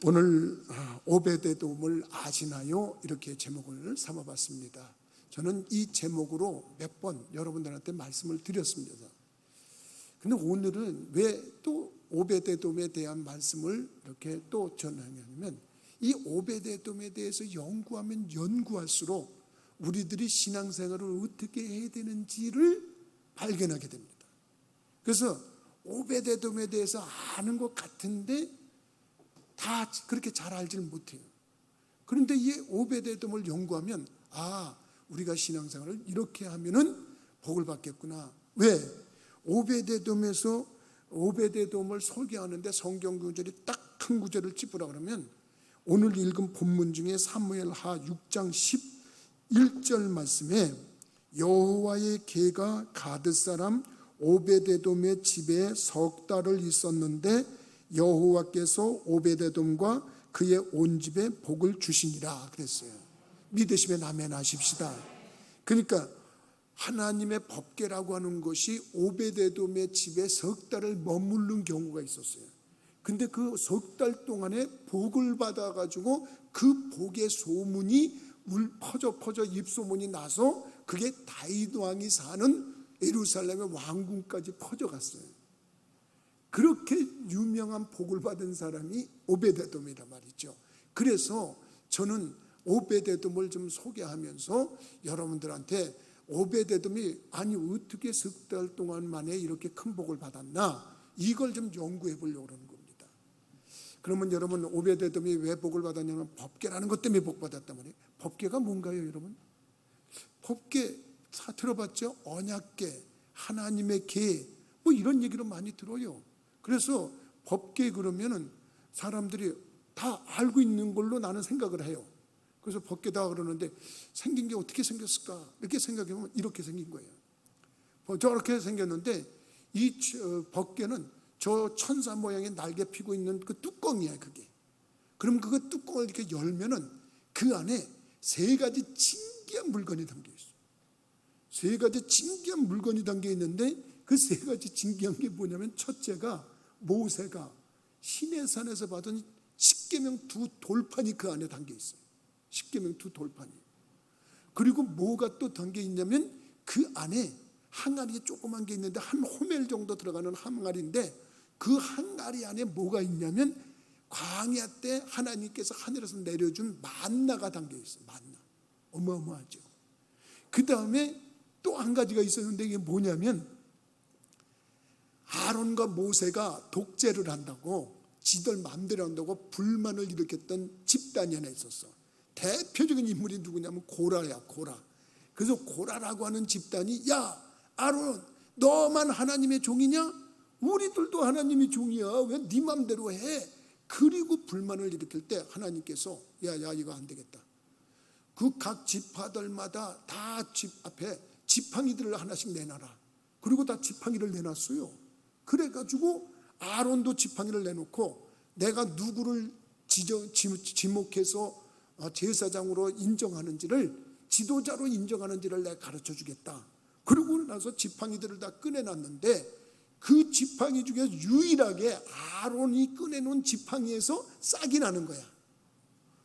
오늘 오베데돔을 아시나요? 이렇게 제목을 삼아봤습니다. 저는 이 제목으로 몇 번 여러분들한테 말씀을 드렸습니다. 근데 오늘은 왜 또 오베데돔에 대한 말씀을 이렇게 또 전하냐면, 이 오베데돔에 대해서 연구하면 연구할수록 우리들이 신앙생활을 어떻게 해야 되는지를 발견하게 됩니다. 그래서 오베데돔에 대해서 아는 것 같은데 다 그렇게 잘 알지는 못해요. 그런데 이 오베데돔을 연구하면 우리가 신앙생활을 이렇게 하면은 복을 받겠구나. 왜? 오베데돔을 소개하는데 성경 구절이 딱 한 구절을 짚으라 그러면, 오늘 읽은 본문 중에 사무엘하 6장 11절 말씀에 여호와의 궤가 가드 사람 오베데돔의 집에 석 달을 있었는데 여호와께서 오베데돔과 그의 온 집에 복을 주시니라 그랬어요. 믿으시면 아멘 하십시다. 그러니까 하나님의 법궤라고 하는 것이 오베데돔의 집에 석 달을 머무른 경우가 있었어요. 근데 그 석 달 동안에 복을 받아가지고 그 복의 소문이 퍼져 입소문이 나서 그게 다윗 왕이 사는 예루살렘의 왕궁까지 퍼져갔어요. 그렇게 유명한 복을 받은 사람이 오베데돔이란 말이죠. 그래서 저는 오베데돔을 좀 소개하면서 여러분들한테 오베데돔이 어떻게 석 달 동안 만에 이렇게 큰 복을 받았나, 이걸 좀 연구해 보려고 하는 겁니다. 그러면 여러분, 오베데돔이 왜 복을 받았냐면 법궤라는 것 때문에 복 받았단 말이에요. 법궤가 뭔가요, 여러분? 법궤 다 들어봤죠? 언약궤, 하나님의 궤, 뭐 이런 얘기를 많이 들어요. 그래서 법궤 그러면은 사람들이 다 알고 있는 걸로 나는 생각을 해요. 그래서 법궤다 그러는데 생긴 게 어떻게 생겼을까? 이렇게 생각해보면 이렇게 생긴 거예요. 저렇게 생겼는데 이 법궤는 저 천사 모양의 날개 피고 있는 그 뚜껑이야, 그게. 그럼 그 뚜껑을 이렇게 열면은 그 안에 세 가지 신기한 물건이 담겨 있어요. 세 가지 신기한 물건이 담겨 있는데 그 세 가지 신기한 게 뭐냐면, 첫째가 모세가 시내산에서 받은 십계명 두 돌판이 그 안에 담겨 있어요. 십계명 두 돌판이. 그리고 뭐가 또 담겨 있냐면, 그 안에 항아리 조그만 게 있는데 한 호멜 정도 들어가는 항아리인데, 그 항아리 안에 뭐가 있냐면 광야 때 하나님께서 하늘에서 내려준 만나가 담겨 있어요. 만나. 어마어마하죠. 그 다음에 또 한 가지가 있었는데, 이게 뭐냐면 아론과 모세가 독재를 한다고, 지들 마음대로 한다고 불만을 일으켰던 집단이 하나 있었어. 대표적인 인물이 누구냐면 고라야, 고라. 그래서 고라라고 하는 집단이, 야 아론, 너만 하나님의 종이냐? 우리들도 하나님의 종이야. 왜 네 마음대로 해? 그리고 불만을 일으킬 때 하나님께서 야 이거 안 되겠다. 그 각 지파들마다 다 집 앞에 지팡이들을 하나씩 내놔라. 그리고 다 지팡이를 내놨어요. 그래가지고 아론도 지팡이를 내놓고, 내가 누구를 지목해서 제사장으로 인정하는지를, 지도자로 인정하는지를 내가 가르쳐 주겠다. 그러고 나서 지팡이들을 다 꺼내놨는데, 그 지팡이 중에 유일하게 아론이 꺼내놓은 지팡이에서 싹이 나는 거야.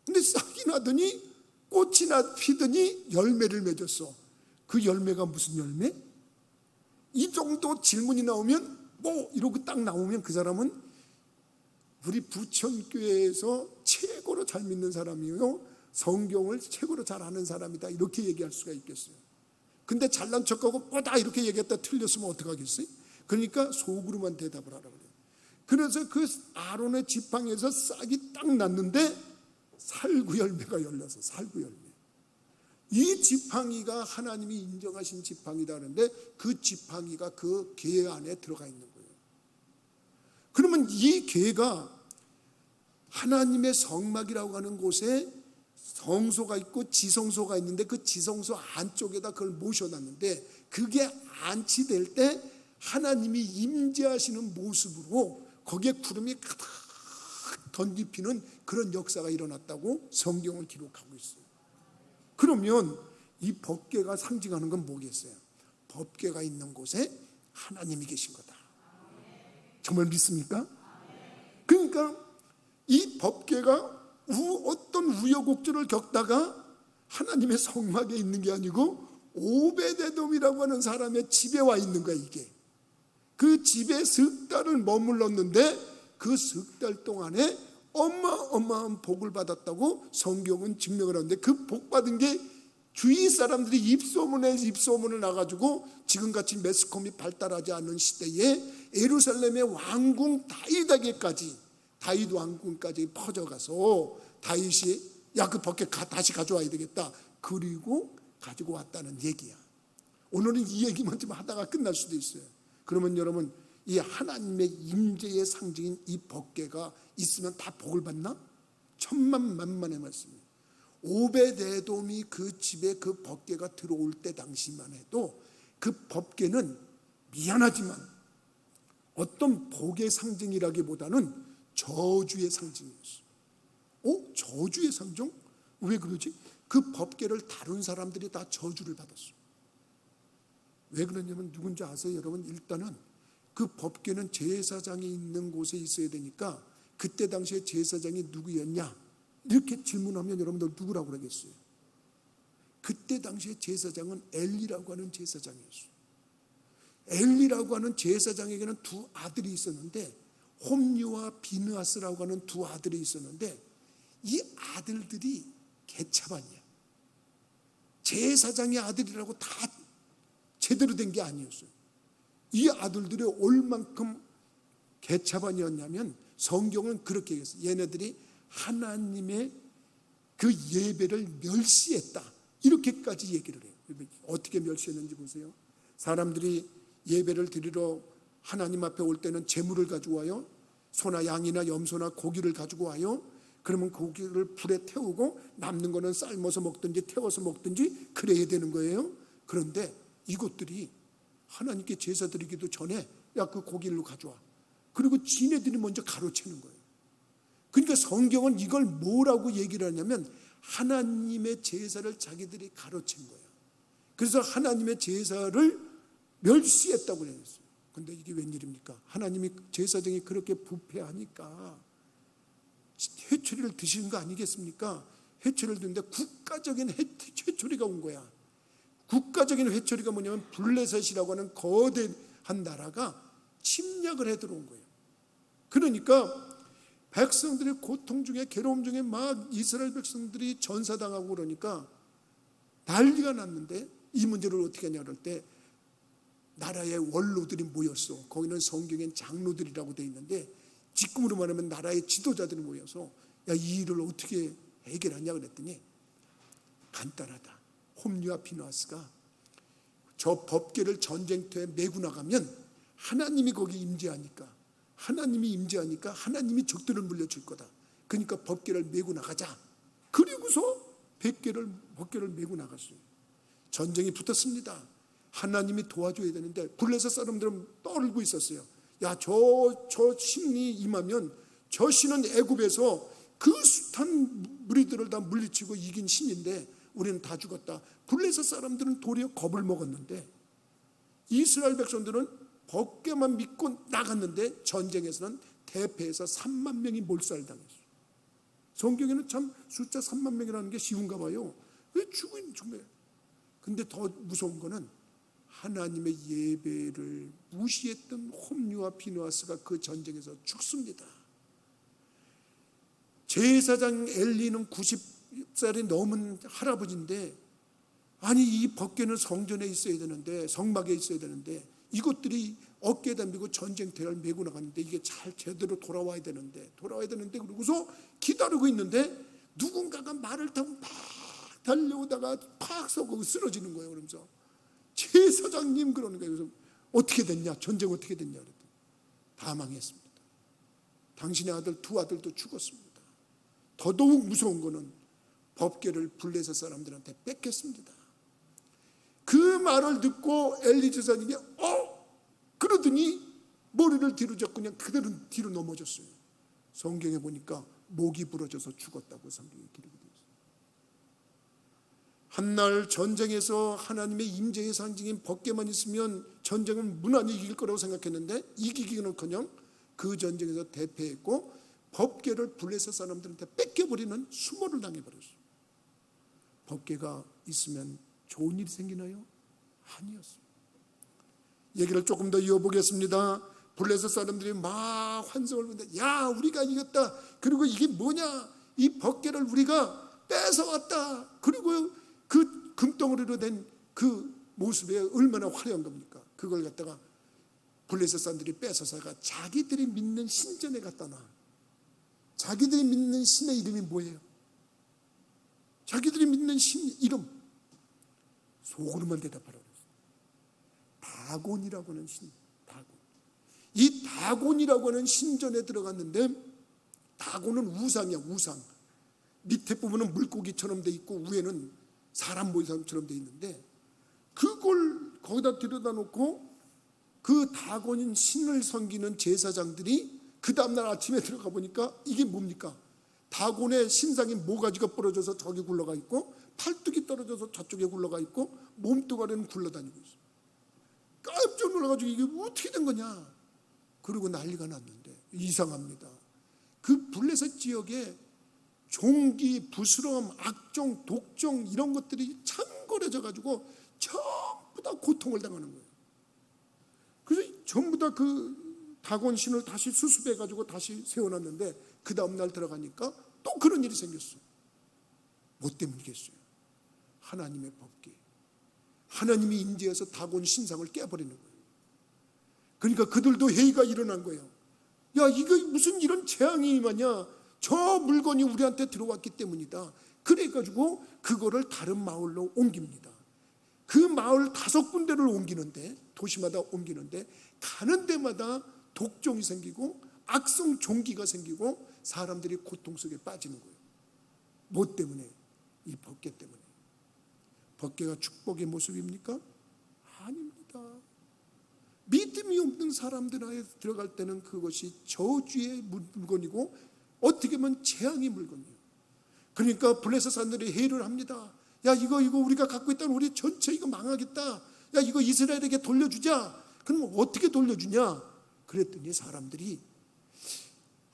근데 싹이 나더니 꽃이나 피더니 열매를 맺었어. 그 열매가 무슨 열매? 이 정도 질문이 나오면 뭐 이러고 딱 나오면 그 사람은 우리 부천교회에서 최고로 잘 믿는 사람이요, 성경을 최고로 잘 아는 사람이다, 이렇게 얘기할 수가 있겠어요. 근데 잘난 척하고 뭐다 이렇게 얘기했다 틀렸으면 어떡하겠어요? 그러니까 속으로만 대답을 하라고 그래요. 그래서 그 아론의 지팡이에서 싹이 딱 났는데 살구 열매가 열려서, 살구 열매. 이 지팡이가 하나님이 인정하신 지팡이다 그러는데, 그 지팡이가 그 궤 안에 들어가 있는 거예요. 그러면 이 궤가 하나님의 성막이라고 하는 곳에 성소가 있고 지성소가 있는데, 그 지성소 안쪽에다 그걸 모셔놨는데, 그게 안치될 때 하나님이 임재하시는 모습으로 거기에 구름이 가득 덧입히는 그런 역사가 일어났다고 성경을 기록하고 있어요. 그러면 이 법궤가 상징하는 건 뭐겠어요? 법궤가 있는 곳에 하나님이 계신 거다. 정말 믿습니까? 그러니까 이 법궤가 어떤 우여곡절을 겪다가 하나님의 성막에 있는 게 아니고 오베데돔이라고 하는 사람의 집에 와 있는 거야. 이게 그 집에 석 달을 머물렀는데 그 석 달 동안에 어마어마한 복을 받았다고 성경은 증명을 하는데, 그 복 받은 게 주위 사람들이 입소문을 나가지고 지금같이 매스컴이 발달하지 않은 시대에 예루살렘의 왕궁 다윗 왕궁까지 퍼져가서 다윗이 야, 그 법궤 다시 가져와야 되겠다. 그리고 가지고 왔다는 얘기야. 오늘은 이 얘기만 좀 하다가 끝날 수도 있어요. 그러면 여러분, 이 하나님의 임재의 상징인 이 법궤가 있으면 다 복을 받나? 천만만만의 말씀이에요. 오베데돔이 그 집에 그 법궤가 들어올 때 당시만 해도 그 법궤는 미안하지만 어떤 복의 상징이라기보다는 저주의 상징이었어요. 저주의 상징? 왜 그러지? 그 법궤를 다룬 사람들이 다 저주를 받았어요. 왜 그러냐면 누군지 아세요? 여러분, 일단은 그 법궤는 제사장이 있는 곳에 있어야 되니까 그때 당시에 제사장이 누구였냐? 이렇게 질문하면 여러분들 누구라고 그러겠어요? 그때 당시에 제사장은 엘리라고 하는 제사장이었어요. 엘리라고 하는 제사장에게는 두 아들이 있었는데, 홈리와 비느하스라고 하는 두 아들이 있었는데, 이 아들들이 개차반이야. 제사장의 아들이라고 다 제대로 된 게 아니었어요. 이 아들들이 얼만큼 개차반이었냐면 성경은 그렇게 얘기했어요. 얘네들이 하나님의 그 예배를 멸시했다, 이렇게까지 얘기를 해요. 어떻게 멸시했는지 보세요. 사람들이 예배를 드리러 하나님 앞에 올 때는 제물을 가지고 와요. 소나 양이나 염소나 고기를 가지고 와요. 그러면 고기를 불에 태우고 남는 거는 삶아서 먹든지 태워서 먹든지 그래야 되는 거예요. 그런데 이것들이 하나님께 제사 드리기도 전에 야, 그 고기를 가져와. 그리고 지네들이 먼저 가로채는 거예요. 그러니까 성경은 이걸 뭐라고 얘기를 하냐면 하나님의 제사를 자기들이 가로챈 거예요. 그래서 하나님의 제사를 멸시했다고 그랬어요. 그런데 이게 웬일입니까? 하나님이 제사장이 그렇게 부패하니까 회초리를 드시는 거 아니겠습니까? 회초리를 드는데 국가적인 회초리가 온 거야. 국가적인 회초리가 뭐냐면 블레셋이라고 하는 거대한 나라가 침략을 해 들어온 거예요. 그러니까 백성들의 고통 중에, 괴로움 중에 막 이스라엘 백성들이 전사당하고 그러니까 난리가 났는데, 이 문제를 어떻게 하냐 그럴 때 나라의 원로들이 모였어. 거기는 성경엔 장로들이라고 돼 있는데 지금으로 말하면 나라의 지도자들이 모여서 야, 이 일을 어떻게 해결하냐 그랬더니 간단하다. 홈리와 비느하스가 저 법궤를 전쟁터에 메고 나가면 하나님이 거기 임재하니까 하나님이 적들을 물려줄 거다. 그러니까 법궤를 메고 나가자. 그리고서 법궤를 메고 나갔어요. 전쟁이 붙었습니다. 하나님이 도와줘야 되는데 블레셋 사람들은 떨고 있었어요. 야, 저 신이 임하면 저 신은 애굽에서 그 숱한 무리들을 다 물리치고 이긴 신인데 우리는 다 죽었다. 블레셋 사람들은 도리어 겁을 먹었는데 이스라엘 백성들은 법궤만 믿고 나갔는데 전쟁에서는 대패해서 3만 명이 몰살당했어요. 성경에는 참 숫자 3만 명이라는 게 쉬운가 봐요. 왜 죽은 거예요? 근데 더 무서운 거는 하나님의 예배를 무시했던 홈리와 비느하스가 그 전쟁에서 죽습니다. 제사장 엘리는 90살이 넘은 할아버지인데, 아니 이 법궤는 성전에 있어야 되는데, 성막에 있어야 되는데 이것들이 어깨에다 메고 전쟁터를 메고 나갔는데 이게 잘 제대로 돌아와야 되는데 그러고서 기다리고 있는데 누군가가 말을 타고 막 달려오다가 팍 쏘고 쓰러지는 거예요. 그러면서 제사장님 그러는 거예요. 그래서 어떻게 됐냐? 전쟁 어떻게 됐냐? 그랬더니 다 망했습니다. 당신의 아들 두 아들도 죽었습니다. 더더욱 무서운 거는 법궤를 블레셋 사람들한테 뺏겼습니다. 그 말을 듣고 엘리 제사장이 그러더니 머리를 뒤로 잡고 그냥 그대로 뒤로 넘어졌어요. 성경에 보니까 목이 부러져서 죽었다고 성경에 기록이 되어 있어요. 한날 전쟁에서 하나님의 임재의 상징인 법궤만 있으면 전쟁은 무난히 이길 거라고 생각했는데 이기기는커녕 그 전쟁에서 대패했고 법궤를 블레셋 사람들한테 뺏겨버리는 수모를 당해버렸어요. 법궤가 있으면 좋은 일이 생기나요? 아니었어요. 얘기를 조금 더 이어보겠습니다. 블레셋 사람들이 막 환성을 부는데, 야, 우리가 이겼다. 그리고 이게 뭐냐? 이 법궤를 우리가 뺏어왔다. 그리고 그 금덩어리로 된 그 모습에 얼마나 화려한 겁니까? 그걸 갖다가 블레셋 사람들이 뺏어서가 자기들이 믿는 신전에 갖다 놔. 자기들이 믿는 신의 이름이 뭐예요? 자기들이 믿는 신 이름 속으로만 대답하라고 했어요. 다곤이라고 하는 신, 다곤. 이 다곤이라고 하는 신전에 들어갔는데, 다곤은 우상이야, 우상. 밑에 부분은 물고기처럼 돼 있고 위에는 사람 모양처럼 돼 있는데, 그걸 거기다 들여다 놓고 그 다곤인 신을 섬기는 제사장들이 그 다음날 아침에 들어가 보니까 이게 뭡니까? 다곤의 신상이 모가지가 부러져서 저기 굴러가 있고, 팔뚝이 떨어져서 저쪽에 굴러가 있고, 몸뚱아리는 굴러다니고 있어요. 깜짝 놀라가지고 이게 어떻게 된 거냐? 그리고 난리가 났는데, 이상합니다. 그 블레셋 지역에 종기, 부스럼, 악종, 독종 이런 것들이 창궐해져 가지고 전부 다 고통을 당하는 거예요. 그래서 전부 다 그 다곤 신을 다시 수습해 가지고 다시 세워놨는데, 그 다음날 들어가니까 또 그런 일이 생겼어. 뭐 때문이겠어요? 하나님의 법궤, 하나님이 임재해서 다곤 신상을 깨버리는 거예요. 그러니까 그들도 회의가 일어난 거예요. 야, 이거 무슨 이런 재앙이 임하냐? 저 물건이 우리한테 들어왔기 때문이다. 그래가지고 그거를 다른 마을로 옮깁니다. 그 마을 5군데를 옮기는데, 도시마다 옮기는데, 가는 데마다 독종이 생기고 악성 종기가 생기고 사람들이 고통 속에 빠지는 거예요. 뭐 때문에? 이 법궤 때문에. 법궤가 축복의 모습입니까? 아닙니다. 믿음이 없는 사람들에 들어갈 때는 그것이 저주의 물건이고 어떻게 보면 재앙의 물건이에요. 그러니까 블레셋 사람들이 회의를 합니다. 야, 이거 우리가 갖고 있다면 우리 전체 이거 망하겠다. 야, 이거 이스라엘에게 돌려주자. 그럼 어떻게 돌려주냐? 그랬더니 사람들이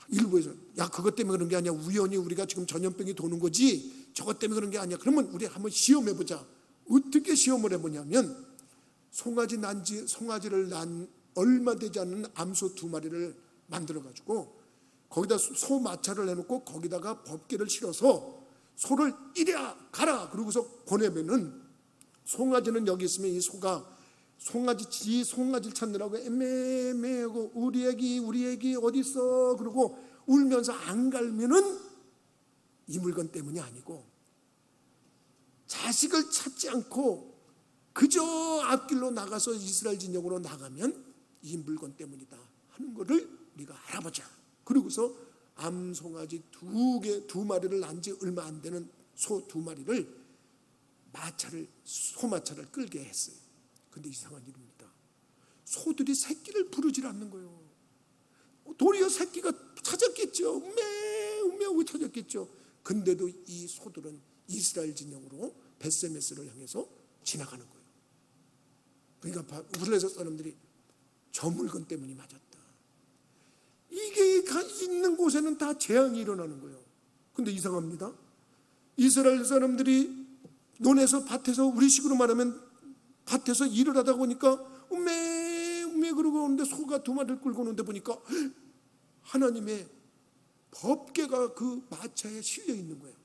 일부에서, 야, 그것 때문에 그런 게 아니야. 우연히 우리가 지금 전염병이 도는 거지 저것 때문에 그런 게 아니야. 그러면 우리 한번 시험해보자. 어떻게 시험을 해보냐면, 송아지를 난 얼마 되지 않는 암소 2마리를 만들어가지고 거기다 소 마차를 해놓고 거기다가 법궤를 실어서 소를 이리야 가라 그러고서 보내면은, 송아지는 여기 있으면 이 소가 송아지를 찾느라고 애매하고 우리 애기 어디 있어 그러고 울면서 안 갈면은 이 물건 때문이 아니고, 자식을 찾지 않고 그저 앞길로 나가서 이스라엘 진영으로 나가면 이 물건 때문이다 하는 것을 우리가 알아보자. 그러고서 암송아지 2마리를 난 지 얼마 안 되는 소 2마리를 소마차를 끌게 했어요. 근데 이상한 일입니다. 소들이 새끼를 부르질 않는 거예요. 도리어 새끼가 찾았겠죠. 우매우매하고 찾았겠죠. 근데도 이 소들은 이스라엘 진영으로 벳세메스를 향해서 지나가는 거예요. 그러니까 블레셋 사람들이 저 물건 때문이 맞았다. 이게 있는 곳에는 다 재앙이 일어나는 거예요. 근데 이상합니다. 이스라엘 사람들이 논에서 밭에서, 우리식으로 말하면 밭에서 일을 하다 보니까 우매 그러고 오는데 소가 2마리를 끌고 오는데 보니까 하나님의 법궤가 그 마차에 실려 있는 거예요.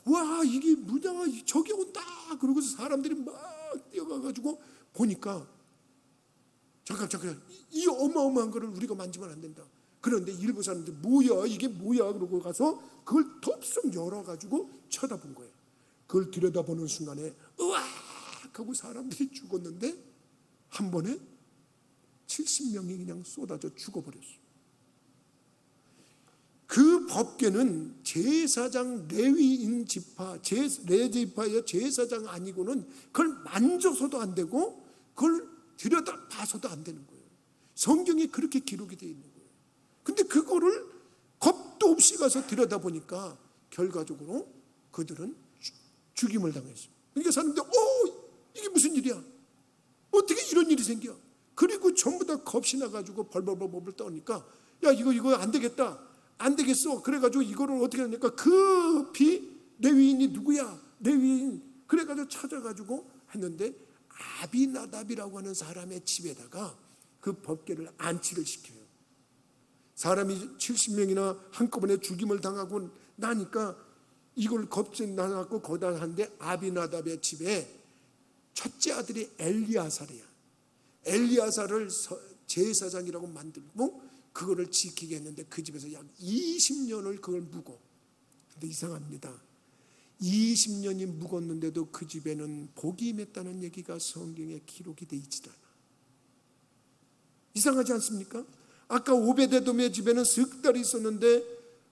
와, 이게 뭐냐, 저기 온다 그러고서 사람들이 막 뛰어가가지고 보니까, 잠깐 이 어마어마한 거를 우리가 만지면 안 된다. 그런데 일부 사람들이 뭐야 이게 뭐야 그러고 가서 그걸 덥석 열어가지고 쳐다본 거예요. 그걸 들여다보는 순간에 으악 하고 사람들이 죽었는데 한 번에 70명이 그냥 쏟아져 죽어버렸어요. 그 법궤는 제사장 레위인 지파, 레지파의 제사장 아니고는 그걸 만져서도 안 되고 그걸 들여다봐서도 안 되는 거예요. 성경에 그렇게 기록이 되어 있는 거예요. 근데 그거를 겁도 없이 가서 들여다보니까 결과적으로 그들은 죽임을 당했어요. 그러니까 사람들이 이게 무슨 일이야? 어떻게 이런 일이 생겨? 그리고 전부 다 겁이 나가지고 벌벌 떠니까, 야, 이거 안 되겠다. 안 되겠어. 그래가지고 이거를 어떻게 하니까 급히 레위인이 누구야? 레위인. 그래가지고 찾아가지고 했는데 아비나답이라고 하는 사람의 집에다가 그 법궤를 안치를 시켜요. 사람이 70명이나 한꺼번에 죽임을 당하고 나니까 이걸 겁나갖고 거다 한데 아비나답의 집에 첫째 아들이 엘리아살이야. 엘리아살을 제사장이라고 만들고 그거를 지키게 했는데 그 집에서 약 20년을 그걸 묵어. 근데 이상합니다. 20년이 묵었는데도 그 집에는 복이 임했다는 얘기가 성경에 기록이 되어 있지도 않아. 이상하지 않습니까? 아까 오베데돔의 집에는 석 달이 있었는데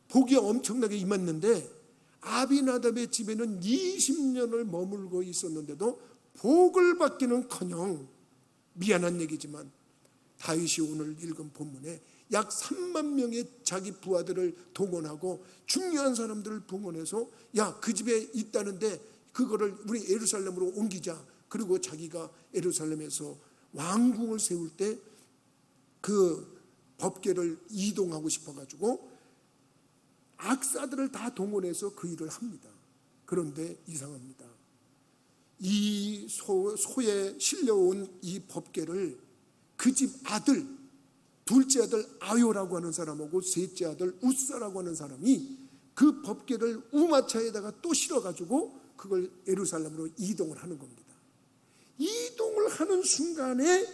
복이 엄청나게 임했는데 아비나답의 집에는 20년을 머물고 있었는데도 복을 받기는커녕, 미안한 얘기지만 다윗이 오늘 읽은 본문에 약 3만 명의 자기 부하들을 동원하고 중요한 사람들을 동원해서 야, 그 집에 있다는데 그거를 우리 예루살렘으로 옮기자. 그리고 자기가 예루살렘에서 왕궁을 세울 때 그 법궤를 이동하고 싶어가지고 악사들을 다 동원해서 그 일을 합니다. 그런데 이상합니다. 이 소에 실려온 이 법궤를 그 집 아들, 둘째 아들 아요라고 하는 사람하고 셋째 아들 우사라고 하는 사람이 그 법궤를 우마차에다가 또 실어가지고 그걸 예루살렘으로 이동을 하는 겁니다. 이동을 하는 순간에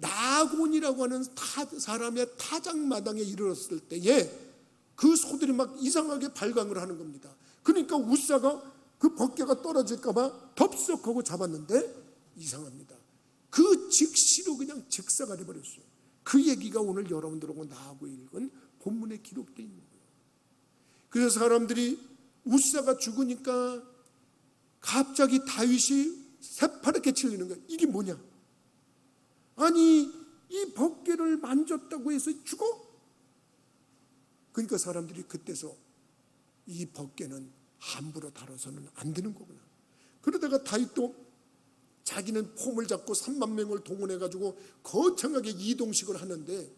나곤이라고 하는 사람의 타작마당에 이르렀을 때에 그 소들이 막 이상하게 발광을 하는 겁니다. 그러니까 우사가 그 법궤가 떨어질까봐 덥석하고 잡았는데 이상합니다. 그 즉시로 그냥 즉사가 돼버렸어요. 그 얘기가 오늘 여러분들하고 나하고 읽은 본문에 기록되어 있는 거예요. 그래서 사람들이 우사가 죽으니까 갑자기 다윗이 새파랗게 칠리는 거예요. 이게 뭐냐? 아니, 이 법궤를 만졌다고 해서 죽어? 그러니까 사람들이 그때서 이 법궤는 함부로 다뤄서는 안 되는 거구나. 그러다가 다윗도 자기는 폼을 잡고 3만 명을 동원해가지고 거창하게 이동식을 하는데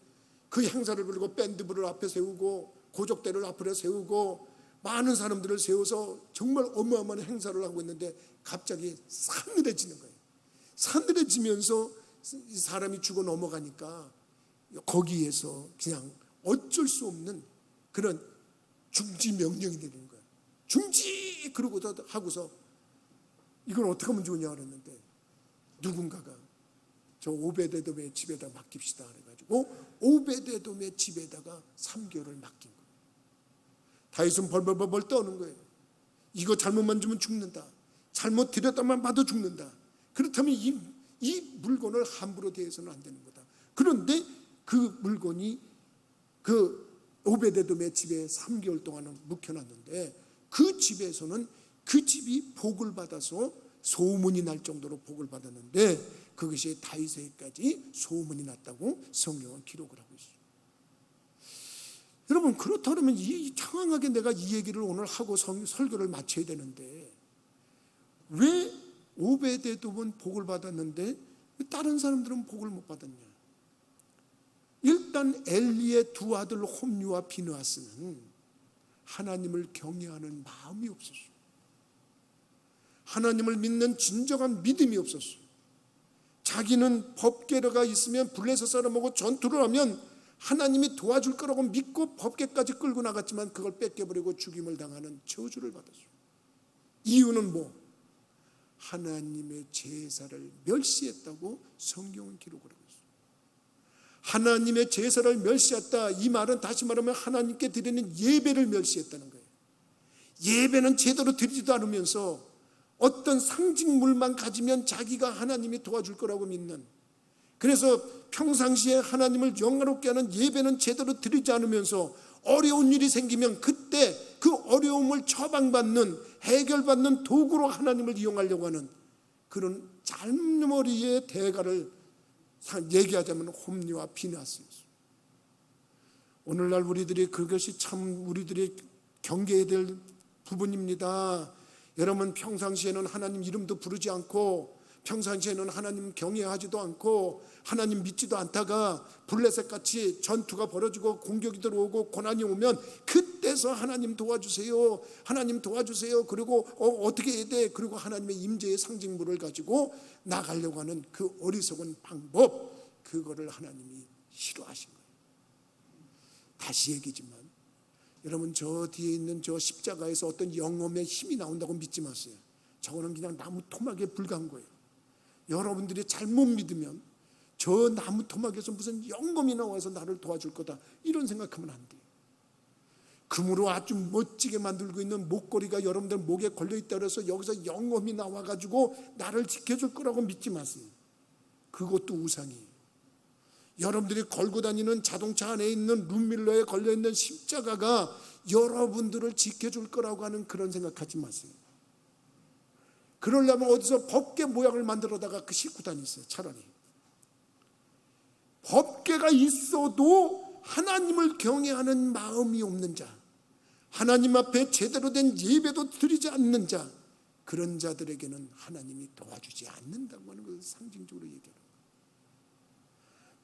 그 행사를 부르고 밴드부를 앞에 세우고 고족대를 앞에 세우고 많은 사람들을 세워서 정말 어마어마한 행사를 하고 있는데 갑자기 싸늘해지는 거예요. 싸늘해지면서 사람이 죽어 넘어가니까 거기에서 그냥 어쩔 수 없는 그런 중지 명령이 내리는 거예요. 중지! 그러고서 하고서 이걸 어떻게 하면 좋으냐 그랬는데 누군가가 저 오베데돔의 집에다 맡깁시다 그래가지고 오베데돔의 집에다가 3개월을 맡긴 거예요. 다윗은 벌벌벌 떠는 거예요. 이거 잘못 만지면 죽는다. 잘못 들였다만 봐도 죽는다. 그렇다면 이 물건을 함부로 대해서는 안 되는 거다. 그런데 그 물건이 그 오베데돔의 집에 3개월 동안은 묵혀놨는데 그 집에서는 그 집이 복을 받아서 소문이 날 정도로 복을 받았는데 그것이 다윗에게까지 소문이 났다고 성경은 기록을 하고 있어요. 여러분, 그렇다면 이 장황하게 내가 이 얘기를 오늘 하고 설교를 마쳐야 되는데 왜 오베데돔은 복을 받았는데 다른 사람들은 복을 못 받았냐? 일단 엘리의 두 아들 홈리와 비느하스는 하나님을 경외하는 마음이 없었어요. 하나님을 믿는 진정한 믿음이 없었어요. 자기는 법궤가 있으면 블레셋 사람하고 전투를 하면 하나님이 도와줄 거라고 믿고 법궤까지 끌고 나갔지만 그걸 뺏겨버리고 죽임을 당하는 저주를 받았어요. 이유는 뭐? 하나님의 제사를 멸시했다고 성경은 기록을 하고 있어요. 하나님의 제사를 멸시했다, 이 말은 다시 말하면 하나님께 드리는 예배를 멸시했다는 거예요. 예배는 제대로 드리지도 않으면서 어떤 상징물만 가지면 자기가 하나님이 도와줄 거라고 믿는, 그래서 평상시에 하나님을 영화롭게 하는 예배는 제대로 드리지 않으면서 어려운 일이 생기면 그때 그 어려움을 처방받는, 해결받는 도구로 하나님을 이용하려고 하는 그런 잔머리의 대가를 얘기하자면 홈리와 비느하스였어요. 오늘날 우리들이 그것이 참 우리들이 경계해야 될 부분입니다. 여러분, 평상시에는 하나님 이름도 부르지 않고 평상시에는 하나님 경외하지도 않고 하나님 믿지도 않다가 블레셋같이 전투가 벌어지고 공격이 들어오고 고난이 오면 그때서 하나님 도와주세요, 하나님 도와주세요, 그리고 어떻게 해야 돼, 그리고 하나님의 임재의 상징물을 가지고 나가려고 하는 그 어리석은 방법, 그거를 하나님이 싫어하신 거예요. 다시 얘기지만 여러분, 저 뒤에 있는 저 십자가에서 어떤 영혼의 힘이 나온다고 믿지 마세요. 저거는 그냥 나무 토막에 불과한 거예요. 여러분들이 잘못 믿으면 저 나무 토막에서 무슨 영검이 나와서 나를 도와줄 거다, 이런 생각하면 안 돼요. 금으로 아주 멋지게 만들고 있는 목걸이가 여러분들 목에 걸려있다 그래서 여기서 영검이 나와가지고 나를 지켜줄 거라고 믿지 마세요. 그것도 우상이에요. 여러분들이 걸고 다니는 자동차 안에 있는 룸밀러에 걸려있는 십자가가 여러분들을 지켜줄 거라고 하는 그런 생각하지 마세요. 그러려면 어디서 법궤 모양을 만들어다가 그 싣고 다니세요. 차라리 법궤가 있어도 하나님을 경외하는 마음이 없는 자, 하나님 앞에 제대로 된 예배도 드리지 않는 자, 그런 자들에게는 하나님이 도와주지 않는다고 하는 것을 상징적으로 얘기하는 거예요.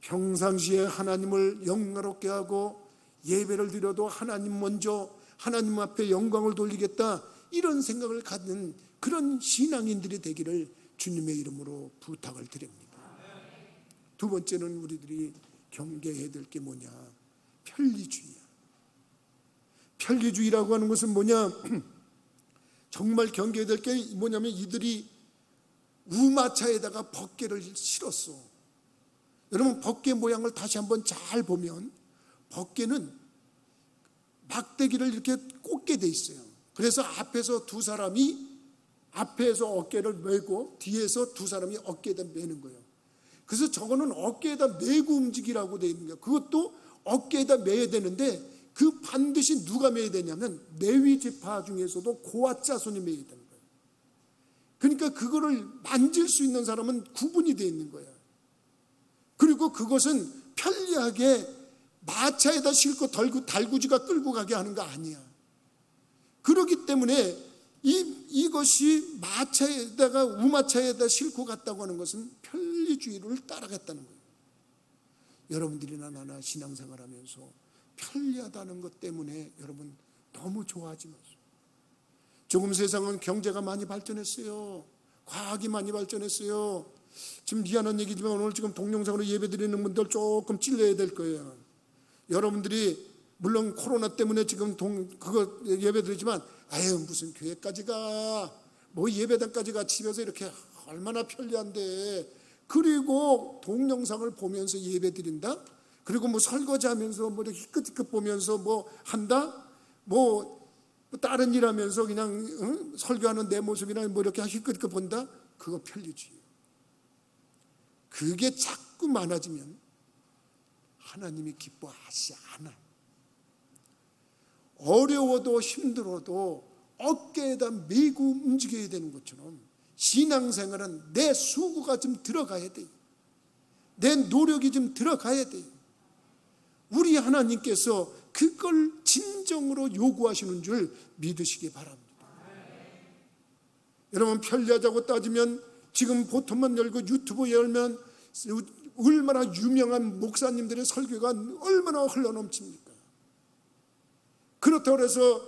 평상시에 하나님을 영광롭게 하고 예배를 드려도 하나님 먼저, 하나님 앞에 영광을 돌리겠다, 이런 생각을 갖는 그런 신앙인들이 되기를 주님의 이름으로 부탁을 드립니다. 두 번째는 우리들이 경계해야 될 게 뭐냐? 편리주의야. 편리주의라고 하는 것은 뭐냐? 정말 경계해야 될 게 뭐냐면 이들이 우마차에다가 법궤를 실었어. 여러분, 법궤 모양을 다시 한번 잘 보면 법궤는 막대기를 이렇게 꽂게 돼 있어요. 그래서 앞에서 두 사람이 앞에서 어깨를 메고 뒤에서 두 사람이 어깨에다 메는 거예요. 그래서 저거는 어깨에다 메고 움직이라고 되어 있는 거예요. 그것도 어깨에다 메야 되는데 그 반드시 누가 메야 되냐면 레위 지파 중에서도 고앗 자손이 메야 되는 거예요. 그러니까 그거를 만질 수 있는 사람은 구분이 되어 있는 거예요. 그리고 그것은 편리하게 마차에다 싣고 달구지가 끌고 가게 하는 거 아니야. 그렇기 때문에 이것이 마차에다가 우마차에다 싣고 갔다고 하는 것은 편리주의를 따라갔다는 거예요. 여러분들이나 나나 신앙생활하면서 편리하다는 것 때문에 여러분 너무 좋아하지 마세요. 조금 세상은 경제가 많이 발전했어요. 과학이 많이 발전했어요. 지금 미안한 얘기지만 오늘 지금 동영상으로 예배드리는 분들 조금 찔려야 될 거예요. 여러분들이 물론 코로나 때문에 지금 그거 예배드리지만 아유 무슨 교회까지 가, 뭐 예배당까지 가, 집에서 이렇게 얼마나 편리한데, 그리고 동영상을 보면서 예배드린다, 그리고 뭐 설거지하면서 뭐 이렇게 희끗희끗 보면서 뭐 한다, 뭐 다른 일 하면서 그냥 설교하는 내 모습이나 뭐 이렇게 희끗희끗 본다, 그거 편리주의. 그게 자꾸 많아지면 하나님이 기뻐하지 않아. 어려워도 힘들어도 어깨에다 메고 움직여야 되는 것처럼 신앙생활은 내 수고가 좀 들어가야 돼요. 내 노력이 좀 들어가야 돼요. 우리 하나님께서 그걸 진정으로 요구하시는 줄 믿으시기 바랍니다. 여러분, 편리하자고 따지면 지금 보통만 열고 유튜브 열면 얼마나 유명한 목사님들의 설교가 얼마나 흘러넘칩니까? 그렇다고 해서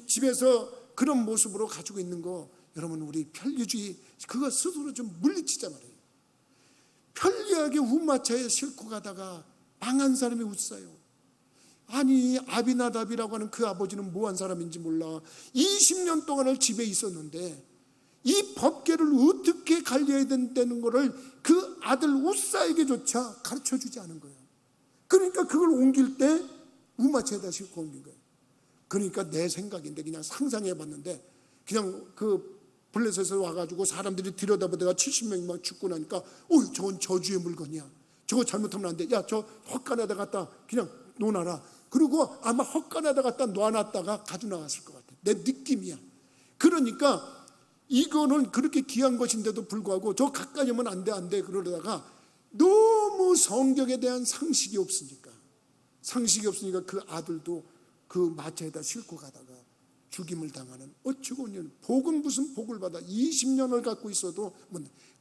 집에서 그런 모습으로 가지고 있는 거, 여러분 우리 편리주의 그거 스스로 좀 물리치자 말이에요. 편리하게 우마차에 싣고 가다가 망한 사람이 웃어요. 아니 아비나답이라고 하는 그 아버지는 뭐한 사람인지 몰라. 20년 동안을 집에 있었는데 이 법궤를 어떻게 관리해야 된다는 것을 그 아들 우사에게조차 가르쳐주지 않은 거예요. 그러니까 그걸 옮길 때 우마차에다 싣고 옮긴 거예요. 그러니까 내 생각인데 그냥 상상해봤는데, 그냥 그 블레셋에서 와가지고 사람들이 들여다보다가 70명이 막 죽고 나니까 저건 저주의 물건이야, 저거 잘못하면 안 돼, 야 저 헛간에다 갖다 그냥 놓아놔라. 그리고 아마 헛간에다 갖다 놔놨다가 가지고 나왔을 것 같아, 내 느낌이야. 그러니까 이거는 그렇게 귀한 것인데도 불구하고 저 가까이 오면 안 돼 그러다가 너무 성경에 대한 상식이 없으니까 그 아들도 그 마차에다 싣고 가다가 죽임을 당하는 어찌고는 복은 무슨 복을 받아 20년을 갖고 있어도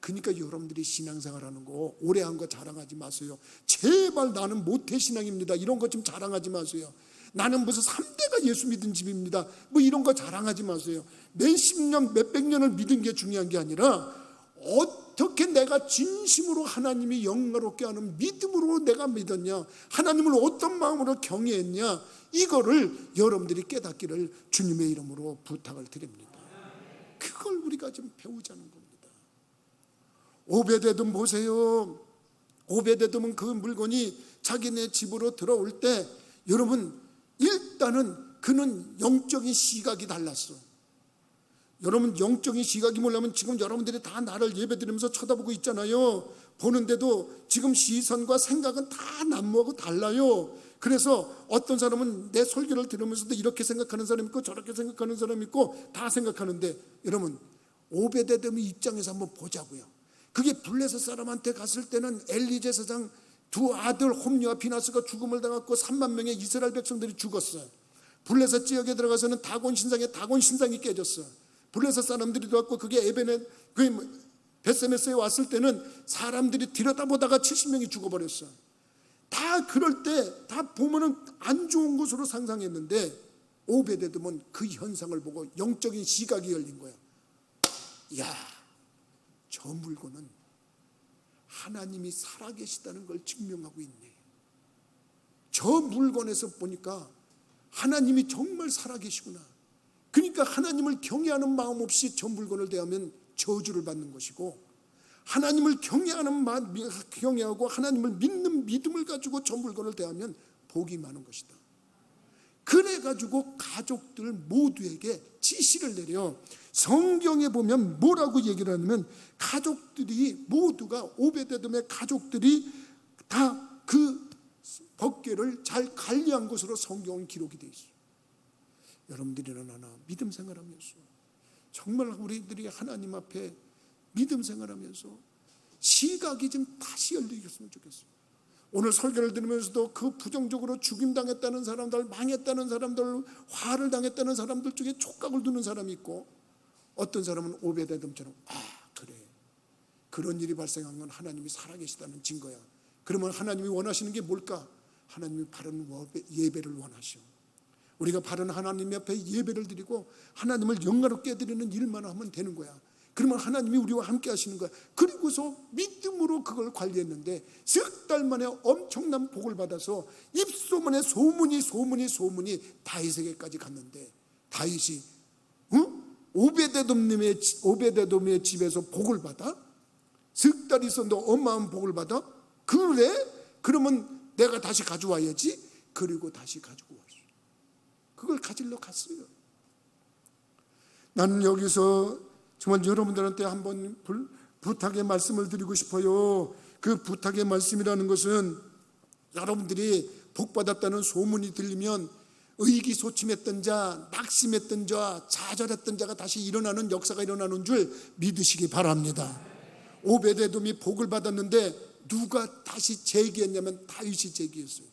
그러니까 여러분들이 신앙생활하는 거 오래 한 거 자랑하지 마세요. 제발 나는 모태신앙입니다 이런 거 좀 자랑하지 마세요. 나는 무슨 3대가 예수 믿은 집입니다 뭐 이런 거 자랑하지 마세요. 몇십 년 몇백 년을 믿은 게 중요한 게 아니라 어떻게 내가 진심으로 하나님이 영광롭게 하는 믿음으로 내가 믿었냐, 하나님을 어떤 마음으로 경외했냐, 이거를 여러분들이 깨닫기를 주님의 이름으로 부탁을 드립니다. 그걸 우리가 좀 배우자는 겁니다. 오베데돔 보세요. 오베데돔은 그 물건이 자기네 집으로 들어올 때 여러분 일단은 그는 영적인 시각이 달랐어. 여러분 영적인 시각이 뭐냐면 지금 여러분들이 다 나를 예배드리면서 쳐다보고 있잖아요. 보는데도 지금 시선과 생각은 다 남모하고 달라요. 그래서 어떤 사람은 내 설교를 들으면서도 이렇게 생각하는 사람이 있고 저렇게 생각하는 사람이 있고 다 생각하는데, 여러분 오베데돔의 입장에서 한번 보자고요. 그게 블레셋 사람한테 갔을 때는 엘리 제사장 두 아들 홈리와 비나스가 죽음을 당했고 3만 명의 이스라엘 백성들이 죽었어요. 블레셋 지역에 들어가서는 다곤 신상이 깨졌어요. 블레셋 사람들이 들어왔고 그게 베세메스에 왔을 때는 사람들이 들여다보다가 70명이 죽어버렸어요. 다 그럴 때 다 보면은 안 좋은 것으로 상상했는데 오베데돔은 그 현상을 보고 영적인 시각이 열린 거야. 이야, 저 물건은 하나님이 살아계시다는 걸 증명하고 있네. 저 물건에서 보니까 하나님이 정말 살아계시구나. 그러니까 하나님을 경외하는 마음 없이 저 물건을 대하면 저주를 받는 것이고, 하나님을 경외하고 하나님을 믿는 믿음을 가지고 저 물건을 대하면 복이 많은 것이다. 그래가지고 가족들 모두에게 지시를 내려 성경에 보면 뭐라고 얘기를 하냐면 가족들이 모두가 오베데돔의 가족들이 다 그 법궤를 잘 관리한 것으로 성경은 기록이 되어 있어요. 여러분들이나 나나 믿음 생활하면서 정말 우리들이 하나님 앞에 믿음 생활하면서 시각이 좀 다시 열리겠으면 좋겠어요. 오늘 설교를 들으면서도 그 부정적으로 죽임당했다는 사람들, 망했다는 사람들, 화를 당했다는 사람들 중에 촉각을 두는 사람이 있고, 어떤 사람은 오베데돔처럼 그래, 그런 일이 발생한 건 하나님이 살아계시다는 증거야. 그러면 하나님이 원하시는 게 뭘까? 하나님이 바른 예배를 원하셔. 우리가 바른 하나님 옆에 예배를 드리고 하나님을 영광롭게 드리는 일만 하면 되는 거야. 그러면 하나님이 우리와 함께 하시는 거야. 그리고서 믿음으로 그걸 관리했는데 석 달 만에 엄청난 복을 받아서 입소문에 소문이 다윗에게까지 갔는데, 다윗이 오베데돔의 집에서 복을 받아? 석 달 있었는데 어마어마한 복을 받아? 그래? 그러면 내가 다시 가져와야지. 그리고 다시 가지고 왔어. 그걸 가지러 갔어요. 나는 여기서 정말 여러분들한테 한번 부탁의 말씀을 드리고 싶어요. 그 부탁의 말씀이라는 것은 여러분들이 복받았다는 소문이 들리면 의기소침했던 자, 낙심했던 자, 좌절했던 자가 다시 일어나는 역사가 일어나는 줄 믿으시기 바랍니다. 오베데돔이 복을 받았는데 누가 다시 제기했냐면 다윗이 제기했어요.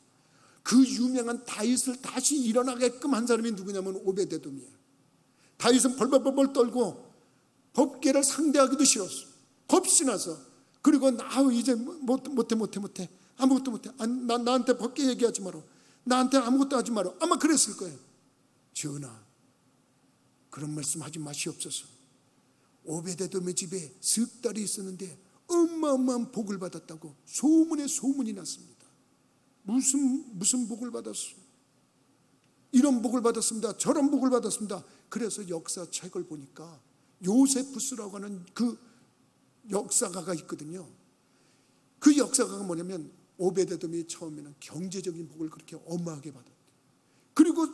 그 유명한 다윗을 다시 일어나게끔 한 사람이 누구냐면 오베데돔이에요. 다윗은 벌벌벌 떨고 법궤를 상대하기도 싫었어. 겁신나서. 그리고 이제 못해. 아무것도 못해. 나한테 법궤 얘기하지 마라. 나한테 아무것도 하지 마라. 아마 그랬을 거예요. 전하, 그런 말씀 하지 마시옵소서. 오베데돔의 집에 석 달이 있었는데 어마어마한 복을 받았다고 소문이 났습니다. 무슨 복을 받았어? 이런 복을 받았습니다. 저런 복을 받았습니다. 그래서 역사책을 보니까 요세푸스라고 하는 그 역사가가 있거든요. 그 역사가가 뭐냐면 오베데돔이 처음에는 경제적인 복을 그렇게 어마하게 받았대요. 그리고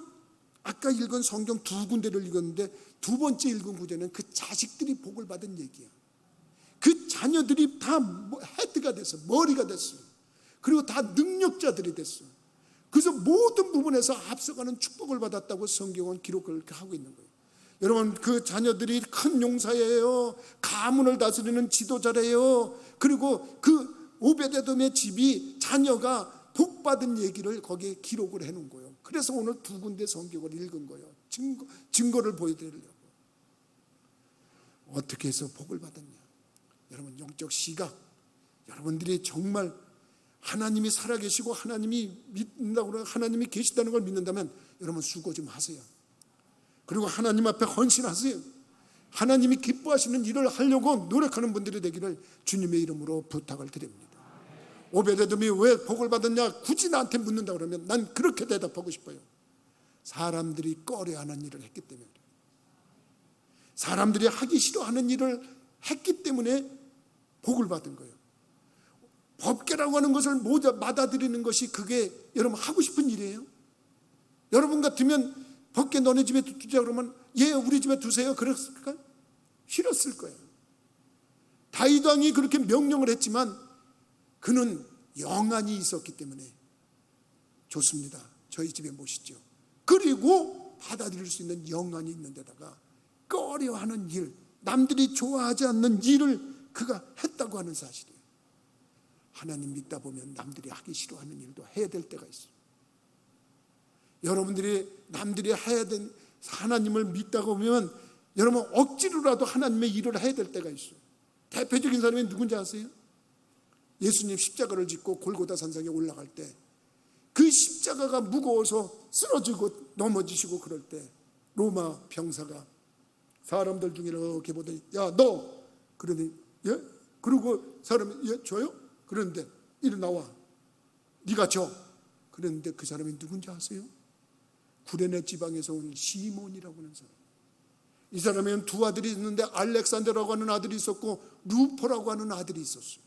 아까 읽은 성경 두 군데를 읽었는데 두 번째 읽은 구절은 그 자식들이 복을 받은 얘기야. 그 자녀들이 다 헤드가 됐어. 머리가 됐어. 그리고 다 능력자들이 됐어. 그래서 모든 부분에서 앞서가는 축복을 받았다고 성경은 기록을 하고 있는 거예요. 여러분, 그 자녀들이 큰 용사예요. 가문을 다스리는 지도자래요. 그리고 그 오베데돔의 집이 자녀가 복받은 얘기를 거기에 기록을 해놓은 거예요. 그래서 오늘 두 군데 성경을 읽은 거예요. 증거를 보여드리려고. 어떻게 해서 복을 받았냐? 여러분, 영적 시각, 여러분들이 정말 하나님이 살아계시고 하나님이 믿는다고, 하나님이 계시다는 걸 믿는다면 여러분 수고 좀 하세요. 그리고 하나님 앞에 헌신하세요. 하나님이 기뻐하시는 일을 하려고 노력하는 분들이 되기를 주님의 이름으로 부탁을 드립니다. 오베데돔이 왜 복을 받았냐? 굳이 나한테 묻는다 그러면 난 그렇게 대답하고 싶어요. 사람들이 꺼려하는 일을 했기 때문에, 사람들이 하기 싫어하는 일을 했기 때문에 복을 받은 거예요. 법궤라고 하는 것을 모두 받아들이는 것이 그게 여러분 하고 싶은 일이에요? 여러분 같으면 법궤 너네 집에 두자 그러면 예 우리 집에 두세요 그랬을까요? 싫었을 거예요. 다윗 왕이 그렇게 명령을 했지만 그는 영안이 있었기 때문에 좋습니다. 저희 집에 모시죠. 그리고 받아들일 수 있는 영안이 있는 데다가 꺼려하는 일, 남들이 좋아하지 않는 일을 그가 했다고 하는 사실이에요. 하나님 믿다 보면 남들이 하기 싫어하는 일도 해야 될 때가 있어요. 여러분들이 남들이 해야 된 하나님을 믿다가 보면 여러분 억지로라도 하나님의 일을 해야 될 때가 있어요. 대표적인 사람이 누군지 아세요? 예수님 십자가를 짓고 골고다 산상에 올라갈 때 그 십자가가 무거워서 쓰러지고 넘어지시고 그럴 때 로마 병사가 사람들 중에 이렇게 보더니 야 너 그러더니 예? 그리고 사람이 예 저요? 그런데 이리 나와 네가 져. 그랬는데 그 사람이 누군지 아세요? 구레네 지방에서 온 시몬이라고 하는 사람. 이 사람에는 두 아들이 있는데 알렉산더라고 하는 아들이 있었고 루포라고 하는 아들이 있었어요.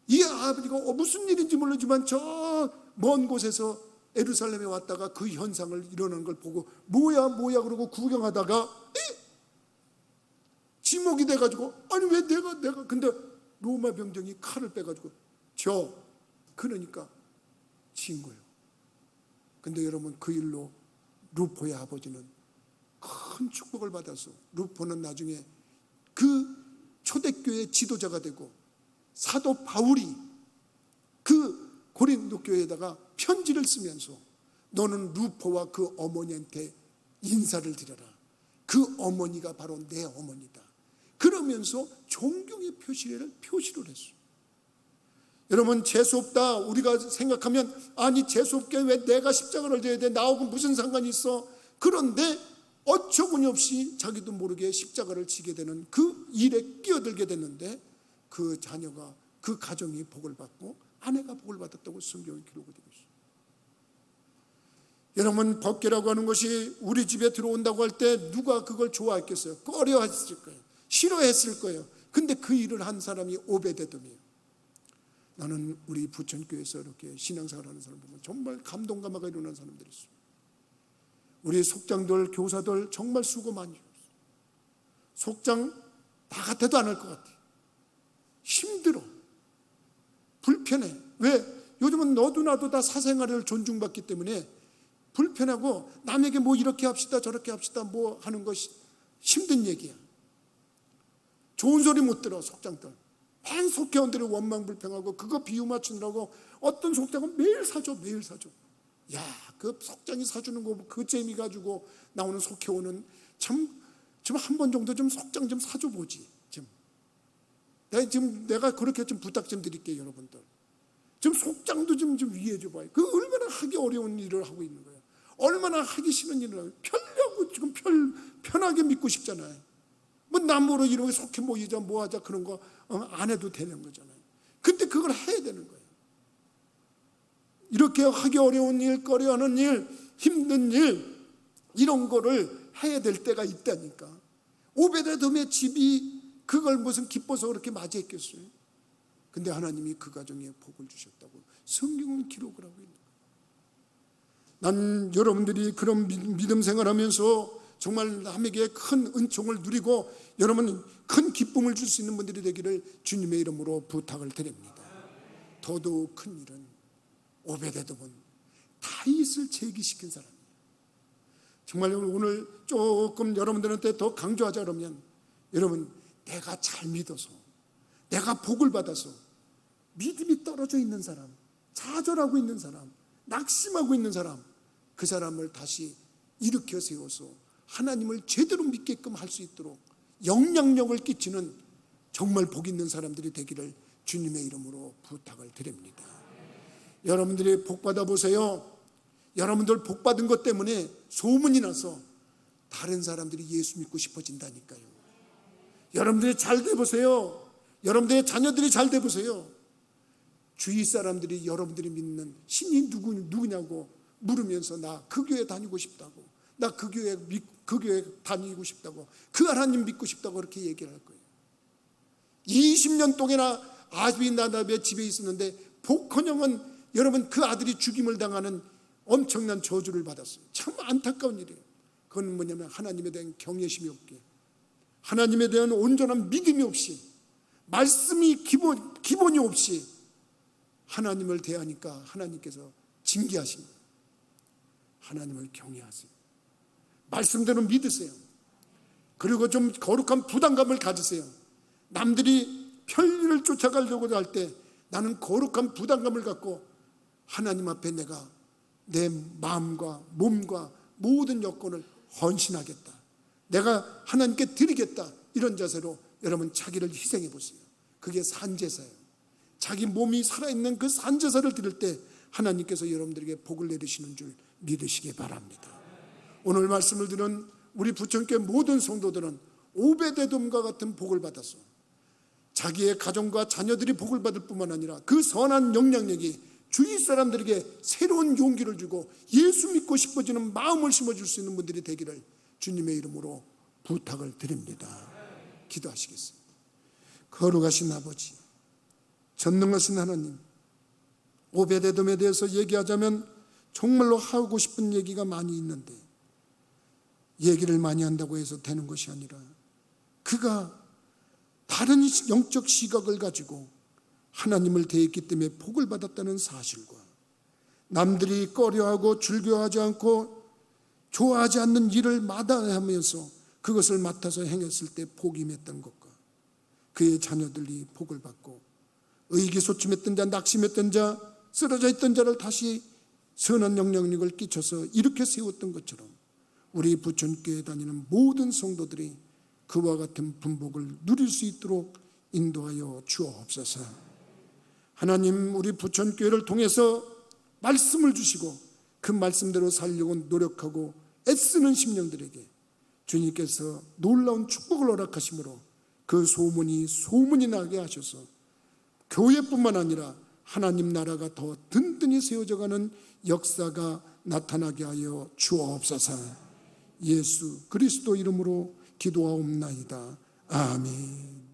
이 아버지가 무슨 일인지 모르지만 저 먼 곳에서 예루살렘에 왔다가 그 현상을 일어나는 걸 보고 뭐야 그러고 구경하다가 지목이 돼가지고 아니 왜 내가 근데 로마 병정이 칼을 빼가지고 그러니까 진 거예요. 근데 여러분 그 일로 루포의 아버지는 큰 축복을 받아서 루포는 나중에 그 초대교회 지도자가 되고 사도 바울이 그 고린도 교회에다가 편지를 쓰면서 너는 루포와 그 어머니한테 인사를 드려라. 그 어머니가 바로 내 어머니다. 그러면서 존경의 표시를 했어요. 여러분 재수없다 우리가 생각하면 아니 재수없게 왜 내가 십자가를 져야 돼? 나하고 무슨 상관이 있어? 그런데 어처구니 없이 자기도 모르게 십자가를 지게 되는 그 일에 끼어들게 됐는데 그 자녀가 그 가정이 복을 받고 아내가 복을 받았다고 성경에 기록이 되고 있어요. 여러분 법궤라고 하는 것이 우리 집에 들어온다고 할 때 누가 그걸 좋아했겠어요? 꺼려했을 거예요. 싫어했을 거예요. 근데 그 일을 한 사람이 오베데돔이에요. 나는 우리 부천교회에서 이렇게 신앙생활하는 사람 보면 정말 감동감화가 일어나는 사람들이 있어요. 우리 속장들 교사들 정말 수고 많이 했어요. 속장 나 같아도 안 할 것 같아요. 힘들어. 불편해. 왜? 요즘은 너도 나도 다 사생활을 존중받기 때문에 불편하고 남에게 뭐 이렇게 합시다 저렇게 합시다 뭐 하는 것이 힘든 얘기야. 좋은 소리 못 들어 속장들. 맨 속회원들이 원망불평하고 그거 비유 맞추느라고 어떤 속장은 매일 사줘. 야, 그 속장이 사주는 거 그 재미 가지고 나오는 속회원은 좀 한 번 정도 좀 속장 좀 사줘 보지. 내가 그렇게 좀 부탁 좀 드릴게요, 여러분들. 좀 속장도 좀 위해 줘봐요. 그 얼마나 하기 어려운 일을 하고 있는 거예요. 얼마나 하기 싫은 일을 하고 편리하고 지금 편하게 믿고 싶잖아요. 뭐 남으로 이렇게 속해 모이자 뭐 하자 그런 거 안 해도 되는 거잖아요. 근데 그걸 해야 되는 거예요. 이렇게 하기 어려운 일, 꺼려하는 일, 힘든 일 이런 거를 해야 될 때가 있다니까. 오베데돔의 집이 그걸 무슨 기뻐서 그렇게 맞이했겠어요? 근데 하나님이 그 가정에 복을 주셨다고 성경은 기록을 하고 있는 거예요. 난 여러분들이 그런 믿음 생활하면서 정말 남에게 큰 은총을 누리고 여러분 큰 기쁨을 줄 수 있는 분들이 되기를 주님의 이름으로 부탁을 드립니다. 더더욱 큰 일은 오베데돔은 다윗을 제기시킨 사람이에요. 정말 오늘 조금 여러분들한테 더 강조하자 그러면 여러분 내가 잘 믿어서 내가 복을 받아서 믿음이 떨어져 있는 사람, 좌절하고 있는 사람, 낙심하고 있는 사람 그 사람을 다시 일으켜 세워서 하나님을 제대로 믿게끔 할 수 있도록 영향력을 끼치는 정말 복 있는 사람들이 되기를 주님의 이름으로 부탁을 드립니다. 여러분들이 복 받아 보세요. 여러분들 복 받은 것 때문에 소문이 나서 다른 사람들이 예수 믿고 싶어진다니까요. 여러분들이 잘 돼 보세요. 여러분들의 자녀들이 잘 돼 보세요. 주위 사람들이 여러분들이 믿는 신이 누구냐고 물으면서 나 그 교회 다니고 싶다고, 나 그 교회 다니고 싶다고, 그 하나님 믿고 싶다고 그렇게 얘기를 할 거예요. 20년 동안이나 아비나답의 집에 있었는데 복헌영은 여러분 그 아들이 죽임을 당하는 엄청난 저주를 받았어요. 참 안타까운 일이에요. 그건 뭐냐면 하나님에 대한 경외심이 없게, 하나님에 대한 온전한 믿음이 없이, 말씀이 기본이 없이 하나님을 대하니까 하나님께서 징계하신 거예요. 하나님을 경외하세요. 말씀대로 믿으세요. 그리고 좀 거룩한 부담감을 가지세요. 남들이 편리를 쫓아가려고 할 때 나는 거룩한 부담감을 갖고 하나님 앞에 내가 내 마음과 몸과 모든 여건을 헌신하겠다, 내가 하나님께 드리겠다, 이런 자세로 여러분 자기를 희생해 보세요. 그게 산제사예요. 자기 몸이 살아있는 그 산제사를 드릴 때 하나님께서 여러분들에게 복을 내리시는 줄 믿으시기 바랍니다. 오늘 말씀을 들은 우리 부천교회 모든 성도들은 오베데돔과 같은 복을 받았어. 자기의 가정과 자녀들이 복을 받을 뿐만 아니라 그 선한 영향력이 주위 사람들에게 새로운 용기를 주고 예수 믿고 싶어지는 마음을 심어줄 수 있는 분들이 되기를 주님의 이름으로 부탁을 드립니다. 기도하시겠습니다. 거룩하신 아버지, 전능하신 하나님, 오베데돔에 대해서 얘기하자면 정말로 하고 싶은 얘기가 많이 있는데 얘기를 많이 한다고 해서 되는 것이 아니라 그가 다른 영적 시각을 가지고 하나님을 대했기 때문에 복을 받았다는 사실과 남들이 꺼려하고 즐겨하지 않고 좋아하지 않는 일을 마다하면서 그것을 맡아서 행했을 때 복이 임했던 것과 그의 자녀들이 복을 받고 의기소침했던 자, 낙심했던 자, 쓰러져 있던 자를 다시 선한 영향력을 끼쳐서 이렇게 세웠던 것처럼 우리 부천교회에 다니는 모든 성도들이 그와 같은 분복을 누릴 수 있도록 인도하여 주옵소서. 하나님, 우리 부천교회를 통해서 말씀을 주시고 그 말씀대로 살려고 노력하고 애쓰는 심령들에게 주님께서 놀라운 축복을 허락하심으로 그 소문이 나게 하셔서 교회뿐만 아니라 하나님 나라가 더 든든히 세워져가는 역사가 나타나게 하여 주옵소서. 예수 그리스도 이름으로 기도하옵나이다. 아멘.